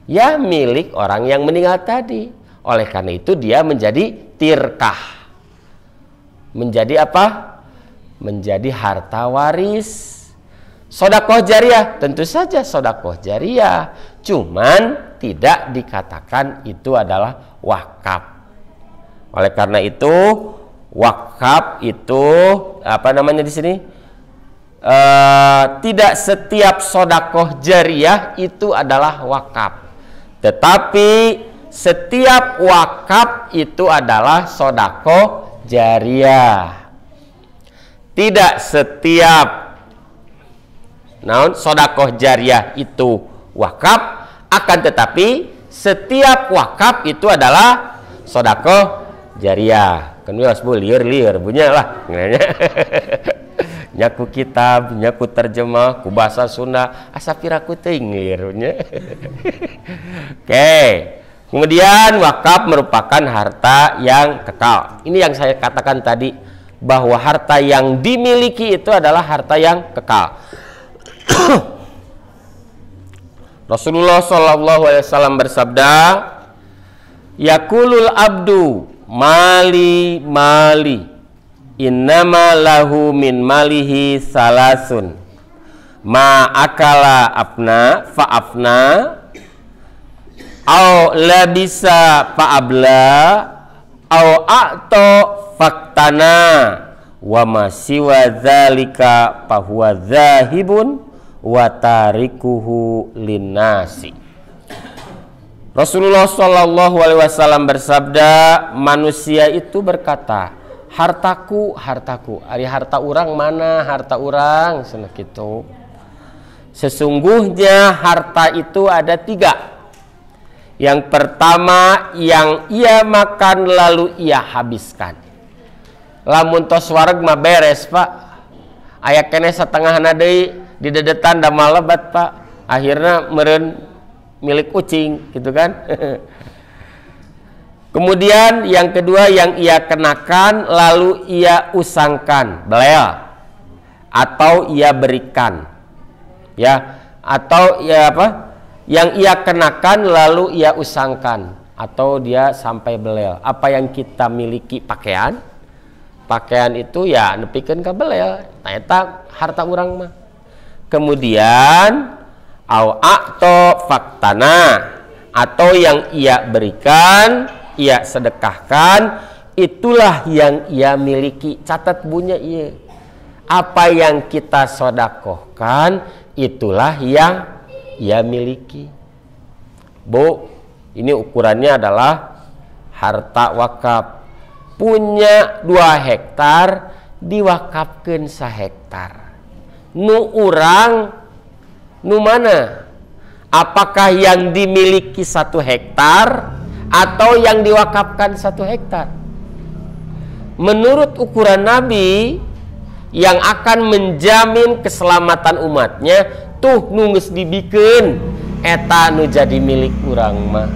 Ya milik orang yang meninggal tadi. Oleh karena itu dia menjadi tirkah. Menjadi apa? Menjadi harta waris. Sodakoh jariah, tentu saja sodakoh jariah. Cuman tidak dikatakan itu adalah wakaf. Oleh karena itu wakaf itu apa namanya di sini? Tidak setiap sodakoh jariah itu adalah wakaf, tetapi setiap wakaf itu adalah sodakoh jariah. Tidak setiap sodakoh jariah itu wakaf, akan tetapi setiap wakaf itu adalah sodakoh jariah. Kan harus liur punya lah. Nyaku kitab, nyaku terjemah, ku bahasa Sunda, asapiraku tenglirnya. Oke. Kemudian wakaf merupakan harta yang kekal. Ini yang saya katakan tadi, bahwa harta yang dimiliki itu adalah harta yang kekal. Rasulullah SAW bersabda, Yakulul abdu mali mali innama lahu min malihi salasun ma akala afna fa afna au labisa fa abla au a'to faktana wa ma siwa dzalika fa huwa dzahibun wa tarikuhu linnasi. Rasulullah SAW bersabda, manusia itu berkata, hartaku, hartaku. Ari harta orang mana? Harta orang, senak itu. Sesungguhnya harta itu ada 3. Yang pertama, yang ia makan lalu ia habiskan. Lamun tos wareg mah beres, Pak. Aya kene satengahna deui di dedetan da malebat, Pak. Akhirnya meureun milik kucing gitu kan. Kemudian yang kedua, yang ia kenakan lalu ia usangkan, belel, atau ia berikan, ya, atau ya apa, yang ia kenakan lalu ia usangkan, atau dia sampai belel. Apa yang kita miliki, pakaian itu ya nepikeun ka belel, eta harta urang mah. Kemudian au a'to faktana, atau yang ia berikan, ia sedekahkan, itulah yang ia miliki. Catat bunyi iya. Apa yang kita sodakohkan, itulah yang ia miliki. Bu, ini ukurannya adalah harta wakaf. Punya 2 hektar, diwakafkeun 1 hektar. Nu urang nu mana? Apakah yang dimiliki 1 hektar atau yang diwakafkan 1 hektar? Menurut ukuran Nabi, yang akan menjamin keselamatan umatnya, tuh nunggus dibikeun eta nu jadi milik urang mah.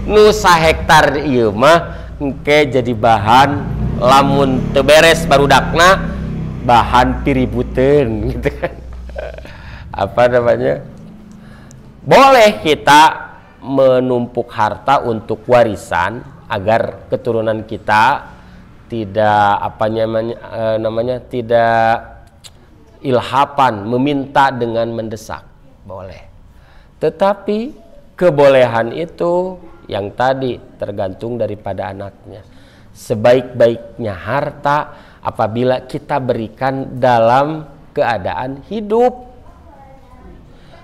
Nu 1 hektar ieu mah engke jadi bahan lamun teu beres barudakna, bahan piributeun gitu kan. Apa namanya? Boleh kita menumpuk harta untuk warisan agar keturunan kita tidak apa namanya tidak ilhapan, meminta dengan mendesak, boleh. Tetapi kebolehan itu yang tadi tergantung daripada anaknya. Sebaik-baiknya harta apabila kita berikan dalam keadaan hidup.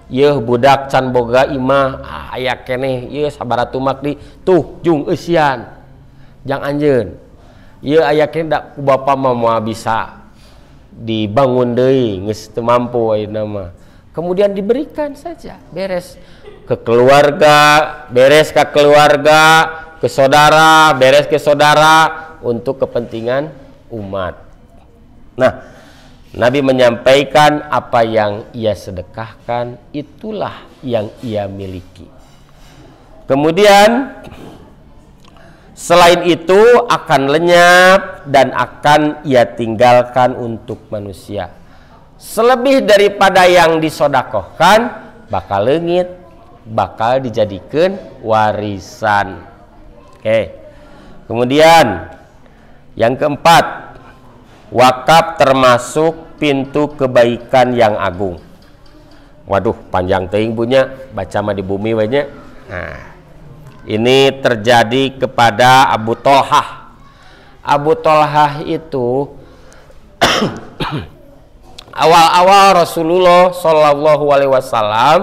Yeuh budak can boga imah aya keneh yeuh sabaraha tumak di tuh jung eusian jang anjeun. Yeuh aya keneh da ku bapa mah moal bisa dibangun deui geus teu mampu ayeuna mah. Kemudian diberikan saja, beres ke keluarga, beres ke keluarga, ke saudara, beres ke saudara untuk kepentingan umat. Nah, Nabi menyampaikan apa yang ia sedekahkan itulah yang ia miliki. Kemudian selain itu akan lenyap dan akan ia tinggalkan untuk manusia. Selebih daripada yang disodakohkan bakal leungit, bakal dijadikan warisan. Oke. Kemudian yang keempat, wakaf termasuk pintu kebaikan yang agung. Waduh, panjang teuing punya, baca mah di bumi we nya. Nah, ini terjadi kepada Abu Tolhah. Abu Tolhah itu awal-awal Rasulullah Shallallahu Alaihi Wasallam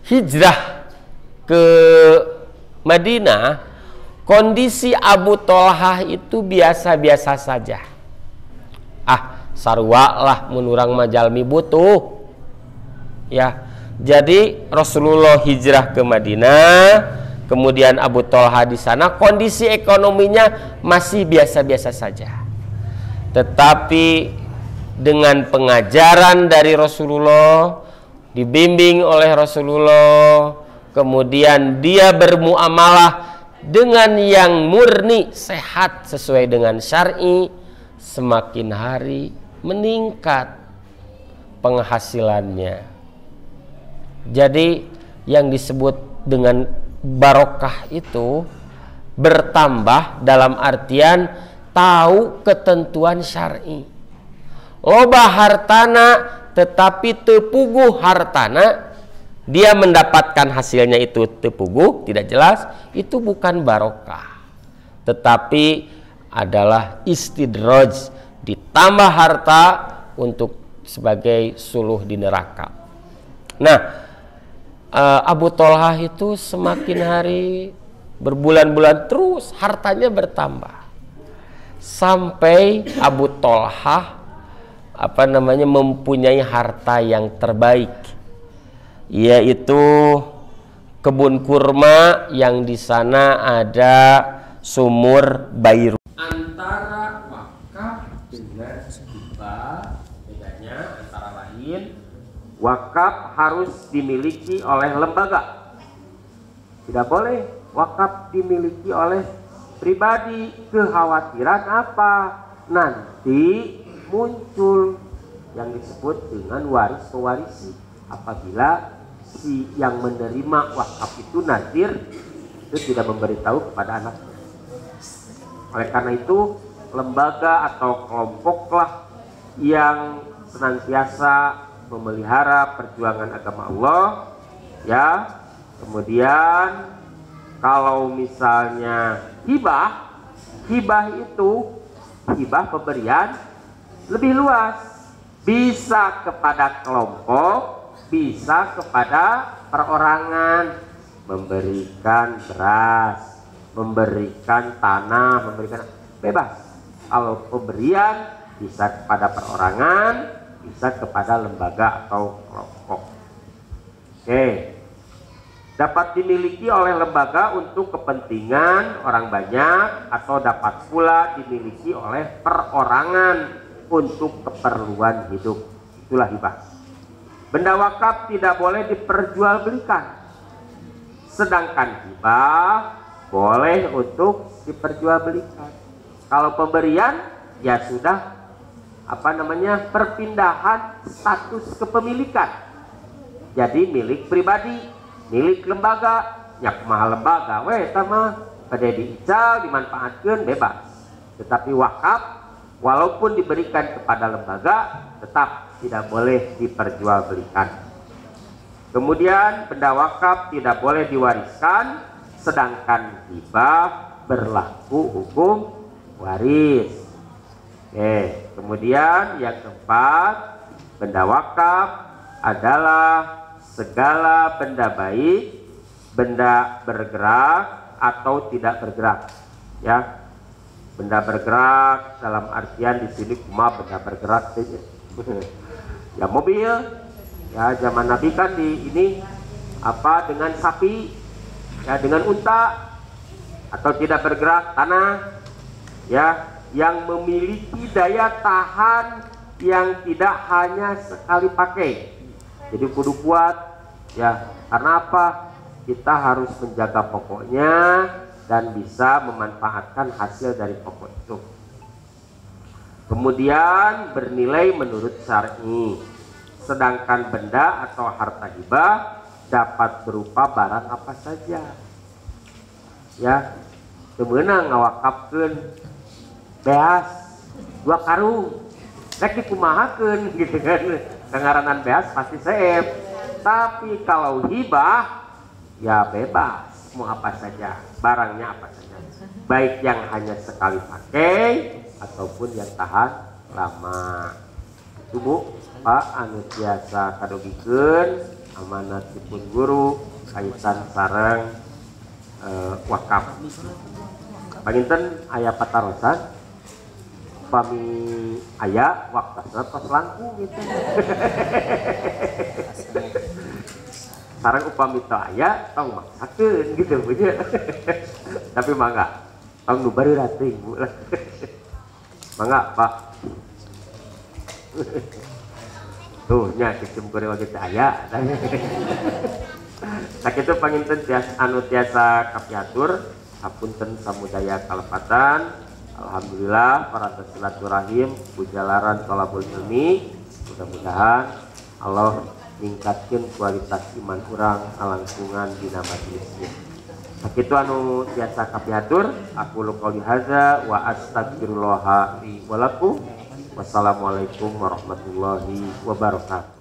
hijrah ke Madinah. Kondisi Abu Tolhah itu biasa-biasa saja. Sarua lah menurang majalmi butuh. Ya, jadi Rasulullah hijrah ke Madinah, kemudian Abu Tolhah di sana kondisi ekonominya masih biasa-biasa saja. Tetapi dengan pengajaran dari Rasulullah, dibimbing oleh Rasulullah, kemudian dia bermuamalah dengan yang murni sehat sesuai dengan syar'i, semakin hari meningkat penghasilannya. Jadi yang disebut dengan barokah itu bertambah dalam artian tahu ketentuan syar'i. Loba hartana tetapi teu puguh hartana, dia mendapatkan hasilnya itu tepuguh, tidak jelas, itu bukan barokah, tetapi adalah istidraj, ditambah harta untuk sebagai suluh di neraka. Nah, Abu Tolhah itu semakin hari berbulan-bulan terus hartanya bertambah, sampai Abu Tolhah mempunyai harta yang terbaik, yaitu kebun kurma yang di sana ada sumur Bairu. Antara wakaf dengan hibah bedanya antara lain, wakaf harus dimiliki oleh lembaga, tidak boleh wakaf dimiliki oleh pribadi. Kekhawatiran apa? Nanti muncul yang disebut dengan waris pewarisi apabila si yang menerima wakaf itu nazir, itu tidak memberitahu kepada anaknya. Oleh karena itu lembaga atau kelompoklah yang senantiasa memelihara perjuangan agama Allah, ya. Kemudian kalau misalnya hibah itu hibah pemberian lebih luas, bisa kepada kelompok, bisa kepada perorangan, memberikan beras, memberikan tanah, memberikan bebas. Kalau pemberian bisa kepada perorangan, bisa kepada lembaga atau kelompok. Oke. Dapat dimiliki oleh lembaga untuk kepentingan orang banyak, atau dapat pula dimiliki oleh perorangan untuk keperluan hidup. Itulah hibah. Benda wakaf tidak boleh diperjualbelikan, sedangkan hibah boleh untuk diperjualbelikan. Kalau pemberian ya sudah perpindahan status kepemilikan, jadi milik pribadi, milik lembaga, nyak mahal lembaga, weh sama pada diical dimanfaatkan bebas. Tetapi wakaf walaupun diberikan kepada lembaga tetap tidak boleh diperjualbelikan. Kemudian benda wakaf tidak boleh diwariskan, sedangkan hibah berlaku hukum waris. Oke, kemudian yang keempat, benda wakaf adalah segala benda baik, benda bergerak atau tidak bergerak, ya. Benda bergerak dalam artian di sini cuma benda bergerak saja. Ya mobil, ya zaman Nabi kan di ini apa dengan sapi, ya dengan unta, atau tidak bergerak tanah, ya yang memiliki daya tahan yang tidak hanya sekali pakai. Jadi kudu kuat, ya karena apa? Kita harus menjaga pokoknya dan bisa memanfaatkan hasil dari pokok itu. Kemudian bernilai menurut syar'i. Sedangkan benda atau harta hibah dapat berupa barang apa saja. Ya, temenang ngawakafkeun beas 2 karung. Rek dikumahakeun gitu kan. Kangaranan beas pasti seep. Tapi kalau hibah ya bebas, mau apa saja, barangnya apa saja, baik yang hanya sekali pakai ataupun yang tahan lama. Itu Bu, Pak anu biasa kadogikeun amanatipun guru kaitan sareng wakaf. Panginten aya patarosan pami aya waktasna tos langkung gitu. Sarang upami teu aya tong maksakeun gitu punya. Tapi mangga tong nu bareura teuing Bu. Mangga Pak. Tuh nya cicim goreng oge teu aya. Sakitu panginten tiasa anu tiasa kapiatur hapunten samudaya kalepatan. Alhamdulillah para silaturahim pujalaran thalabul ilmi, mudah-mudahan Allah ningkatkeun kualitas iman urang kalangkungan dina majelisnya. Sakitu anu tiasa kapiatur, aku qouli hadza wa astaghfirullah li wa lakum. Wassalamualaikum warahmatullahi wabarakatuh.